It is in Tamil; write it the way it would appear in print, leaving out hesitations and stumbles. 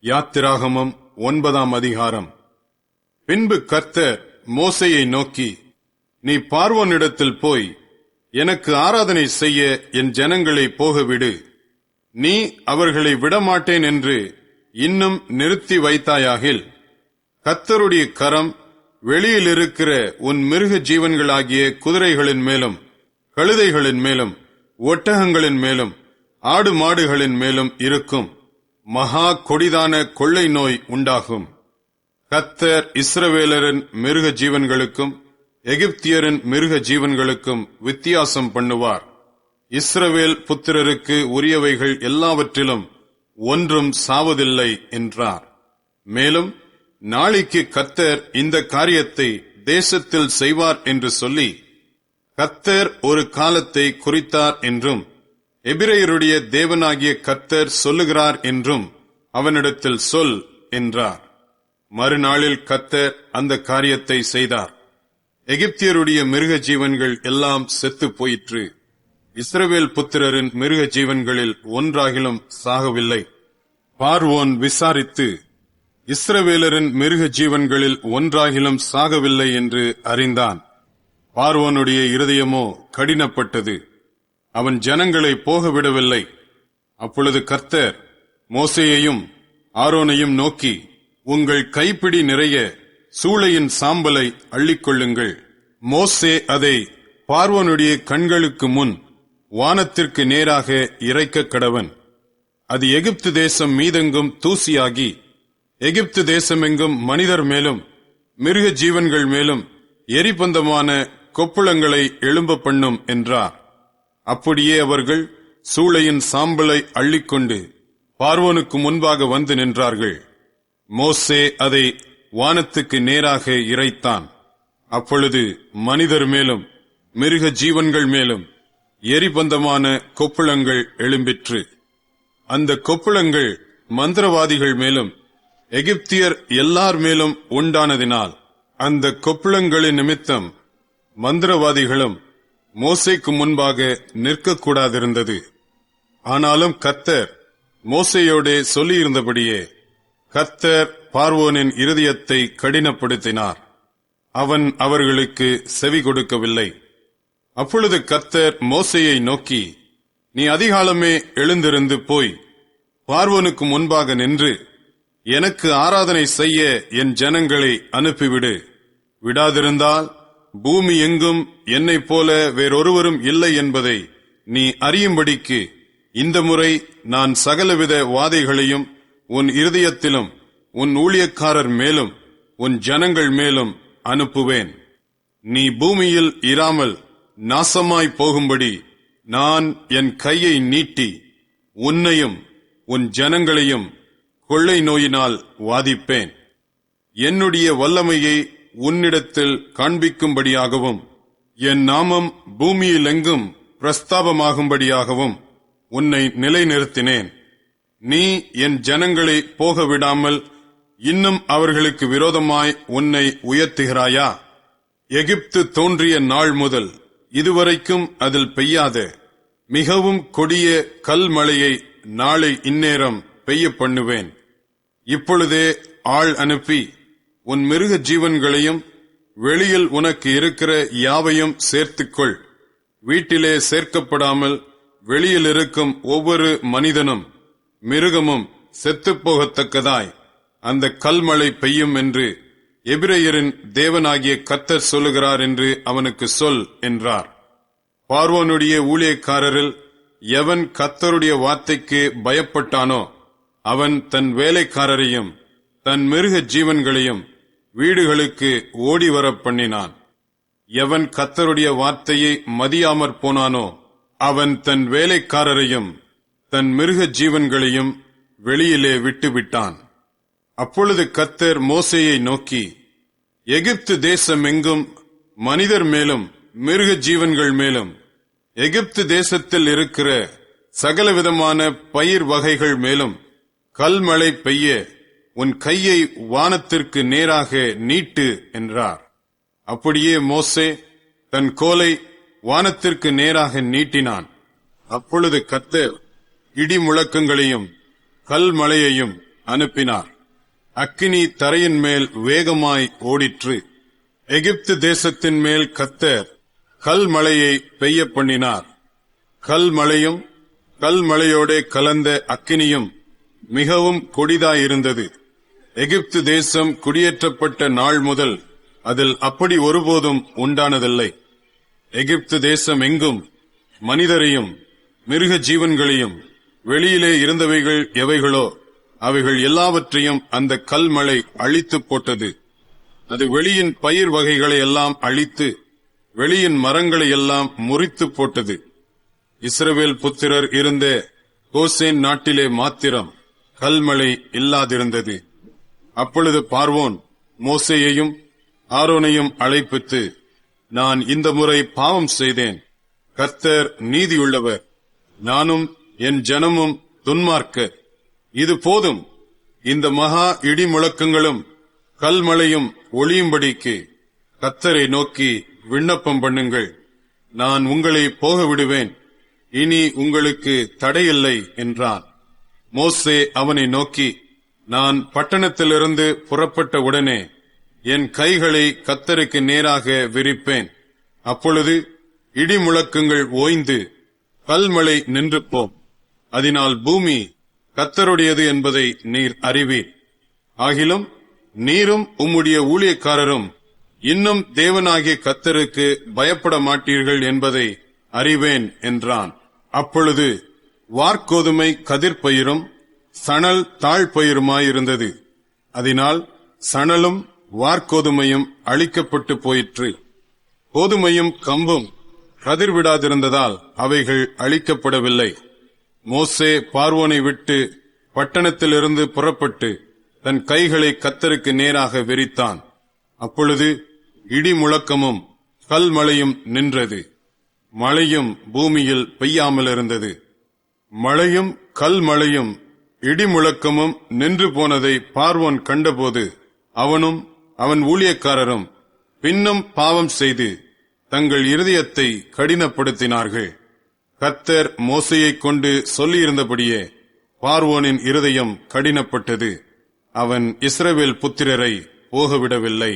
யாத்திராகமம் 9ஆம் அதிகாரம். பின்பு கர்த்தர் மோசேயை நோக்கி, நீ பார்வோனிடத்தில் போய் எனக்கு ஆராதனை செய்ய என் ஜனங்களை போகவிடு. நீ அவர்களை விடமாட்டேன் என்று இன்னும் நிறுத்தி வைத்தாயாகில், கர்த்தருடைய கரம் வெளியில் இருக்கிற உன் மிருக ஜீவன்களாகிய குதிரைகளின் மேலும் கழுதைகளின் மேலும் ஒட்டகங்களின் மேலும் ஆடு மாடுகளின் மேலும் இருக்கும். மகா கொடிதான கொள்ளை நோய் உண்டாகும். கர்த்தர் இஸ்ரவேலரின் மிருக ஜீவன்களுக்கும் எகிப்தியரின் மிருக ஜீவன்களுக்கும் வித்தியாசம் பண்ணுவார். இஸ்ரவேல் புத்திரருக்கு உரியவைகள் எல்லாவற்றிலும் ஒன்றும் சாவதில்லை என்றார். மேலும் நாளைக்கு கர்த்தர் இந்த காரியத்தை தேசத்தில் செய்வார் என்று சொல்லி, கர்த்தர் ஒரு காலத்தை குறித்தார் என்றும் எபிரெயருடைய தேவனாகிய கர்த்தர் சொல்லுகிறார் என்றும் அவனிடத்தில் சொல் என்றார். மறுநாளில் கர்த்தர் அந்த காரியத்தை செய்தார். எகிப்தியருடைய மிருக ஜீவன்கள் எல்லாம் செத்து போயிற்று. இஸ்ரவேல் புத்திரரின் மிருக ஜீவன்களில் ஒன்றாகிலும் சாகவில்லை. பார்வோன் விசாரித்து, இஸ்ரவேலரின் மிருக ஜீவன்களில் ஒன்றாகிலும் சாகவில்லை என்று அறிந்தான். பார்வோனுடைய இருதயமோ கடினப்பட்டது. அவன் ஜனங்களை போகவிடவில்லை. அப்பொழுது கர்த்தர் மோசேயையும் ஆரோனையும் நோக்கி, உங்கள் கைப்பிடி நிறைய சூளையின் சாம்பலை அள்ளிக்கொள்ளுங்கள். மோசே அதை பார்வோனுடைய கண்களுக்கு முன் வானத்திற்கு நேராக இறைக்க கடவன். அது எகிப்து தேசம் மீதெங்கும் தூசியாகி, எகிப்து தேசமெங்கும் மனிதர் மேலும் மிருக ஜீவன்கள் மேலும் எரிபந்தமான கொப்புளங்களை எழும்ப பண்ணும் என்றார். அப்படியே அவர்கள் சூளையின் சாம்பலை அள்ளிக்கொண்டு பார்வோனுக்கு முன்பாக வந்து நின்றார்கள். மோசே அதை வானத்துக்கு நேராக இறைத்தான். அப்பொழுது மனிதர் மேலும் மிருக ஜீவன்கள் மேலும் எரிபந்தமான கொப்புளங்கள் எழும்பிற்று. அந்த கொப்புளங்கள் மந்திரவாதிகள் மேலும் எகிப்தியர் எல்லார் மேலும் உண்டானதினால் அந்த கொப்புளங்களின் நிமித்தம் மந்திரவாதிகளும் மோசேக்கு முன்பாக நிற்கக்கூடாதிருந்தது. ஆனாலும் கர்த்தர் மோசேயோடே சொல்லியிருந்தபடியே கர்த்தர் பார்வோனின் இருதயத்தை கடினப்படுத்தினார். அவன் அவர்களுக்கு செவி கொடுக்கவில்லை. அப்பொழுது கர்த்தர் மோசேயை நோக்கி, நீ அதிகாலமே எழுந்திருந்து போய் பார்வோனுக்கு முன்பாக நின்று எனக்கு ஆராதனை செய்ய என் ஜனங்களை அனுப்பிவிடு. விடாதிருந்தால் பூமி எங்கும் என்னைப் போல வேறொருவரும் இல்லை என்பதை நீ அறியும்படிக்கு இந்த முறை நான் சகலவித வாதைகளையும் உன் இருதயத்திலும் உன் ஊழியக்காரர் மேலும் உன் ஜனங்கள் மேலும் அனுப்புவேன். நீ பூமியில் இராமல் நாசமாய் போகும்படி நான் என் கையை நீட்டி உன்னையும் உன் ஜனங்களையும் கொள்ளை நோயினால் வாதிப்பேன். என்னுடைய வல்லமையை உன்னிடத்தில் காண்பிக்கும்படியாகவும் என் நாமம் பூமியிலெங்கும் பிரஸ்தாபமாகும்படியாகவும் உன்னை நிலைநிறுத்தினேன். நீ என் ஜனங்களை போகவிடாமல் இன்னும் அவர்களுக்கு விரோதமாய் உன்னை உயர்த்துகிறாயா? எகிப்து தோன்றிய நாள் முதல் இதுவரைக்கும் அதில் பெய்யாத மிகவும் கொடிய கல் மழையை நாளை இந்நேரம் பெய்ய பண்ணுவேன். இப்பொழுதே ஆள் அனுப்பி உன் மிருக ஜீவன்களையும் வெளியில் உனக்கு இருக்கிற யாவையும் சேர்த்துக்கொள். வீட்டிலே சேர்க்கப்படாமல் வெளியில் இருக்கும் ஒவ்வொரு மனிதனும் மிருகமும் செத்துப்போகத்தக்கதாய் அந்த கல்மழை பெய்யும் என்று எபிரெயரின் தேவனாகிய கர்த்தர் சொல்லுகிறார் என்று அவனுக்கு சொல் என்றார். பார்வோனுடைய ஊழியக்காரரில் எவன் கர்த்தருடைய வார்த்தைக்கு பயப்பட்டானோ அவன் தன் வேலைக்காரரையும் தன் மிருக ஜீவன்களையும் வீடுகளுக்கு ஓடிவர பண்ணினான். எவன் கர்த்தருடைய வார்த்தையை மதியாமற் போனானோ அவன் தன் வேலைக்காரரையும் தன் மிருக ஜீவன்களையும் வெளியிலே விட்டுவிட்டான். அப்பொழுது கர்த்தர் மோசேயை நோக்கி, எகிப்து தேசம் எங்கும் மனிதர் மேலும் மிருக ஜீவன்கள் மேலும் எகிப்து தேசத்தில் இருக்கிற சகலவிதமான பயிர் வகைகள் மேலும் கல்மழை பெய்ய உன் கையை வானத்திற்கு நேராக நீட்டு என்றார். அப்படியே மோசே தன் கோலை வானத்திற்கு நேராக நீட்டினான். அப்பொழுது கர்த்தர் இடி முழக்கங்களையும் கல்மழையையும் அனுப்பினார். அக்கினி தரையின் மேல் வேகமாய் ஓடிற்று. எகிப்து தேசத்தின் மேல் கர்த்தர் கல்மழையை பெய்ய பண்ணினார். கல்மழையும் கல்மழையோட கலந்த அக்கினியும் மிகவும் கொடிதாயிருந்தது. எகிப்து தேசம் குடியேற்றப்பட்ட நாள் முதல் அதில் அப்படி ஒருபோதும் உண்டானதில்லை. எகிப்து தேசம் எங்கும் மனிதரையும் மிருக ஜீவன்களையும் வெளியிலே இருந்தவைகள் எவைகளோ அவைகள் எல்லாவற்றையும் அந்த கல்மழை அழித்து போட்டது. அது வெளியின் பயிர் வகைகளை எல்லாம் அழித்து வெளியின் மரங்களை எல்லாம் முறித்து போட்டது. இஸ்ரவேல் புத்திரர் இருந்த கோசேன் நாட்டிலே மாத்திரம் கல்மழை இல்லாதிருந்தது. அப்பொழுது பார்வோன் மோசேயையும் ஆரோனையும் அழைப்பித்து, நான் இந்த முறை பாவம் செய்தேன். கர்த்தர் நீதியுள்ளவர், நானும் என் ஜனமும் துன்மார்க்கர். இது போதும். இந்த மகா இடி முழக்கங்களும் கல்மழையும் ஒளியும்படிக்கு கர்த்தரை நோக்கி விண்ணப்பம் பண்ணுங்கள். நான் உங்களை போக விடுவேன், இனி உங்களுக்கு தடையில்லை என்றான். மோசே அவனை நோக்கி, நான் பட்டணத்திலிருந்து புறப்பட்ட உடனே என் கைகளை கர்த்தருக்கு நேராக விரிப்பேன். அப்பொழுது இடி முழக்கங்கள் ஓய்ந்து கல்மழை நின்று போம். அதனால் பூமி கர்த்தருடையது என்பதை நீர் அறிவீர். ஆகிலும் நீரும் உம்முடைய ஊழியக்காரரும் இன்னும் தேவனாகிய கர்த்தருக்கு பயப்பட மாட்டீர்கள் என்பதை அறிவேன் என்றான். அப்பொழுது வார்கோதுமை கதிர்பயிரும் சணல் தாழ்பயிருமாயிருந்தது. அதனால் சணலும் வார்கோதுமையும் அழிக்கப்பட்டு போயிற்று. கோதுமையும் கம்பும் கதிர்விடாதிருந்ததால் அவைகள் அழிக்கப்படவில்லை. மோசே பார்வோனை விட்டு பட்டணத்திலிருந்து புறப்பட்டு தன் கைகளை கர்த்தருக்கு நேராக விரித்தான். அப்பொழுது இடி முழக்கமும் கல்மழையும் நின்றது. மழையும் பூமியில் பெய்யாமலிருந்தது. மழையும் கல்மழையும் இடி முழக்கமும் நின்று போனதை பார்வோன் கண்டபோது அவனும் அவன் ஊழியக்காரரும் பின்னும் பாவம் செய்து தங்கள் இருதயத்தை கடினப்படுத்தினார்கள். கர்த்தர் மோசேயைக் கொண்டு சொல்லியிருந்தபடியே பார்வோனின் இருதயம் கடினப்பட்டது. அவன் இஸ்ரவேல் புத்திரரை போகவிடவில்லை.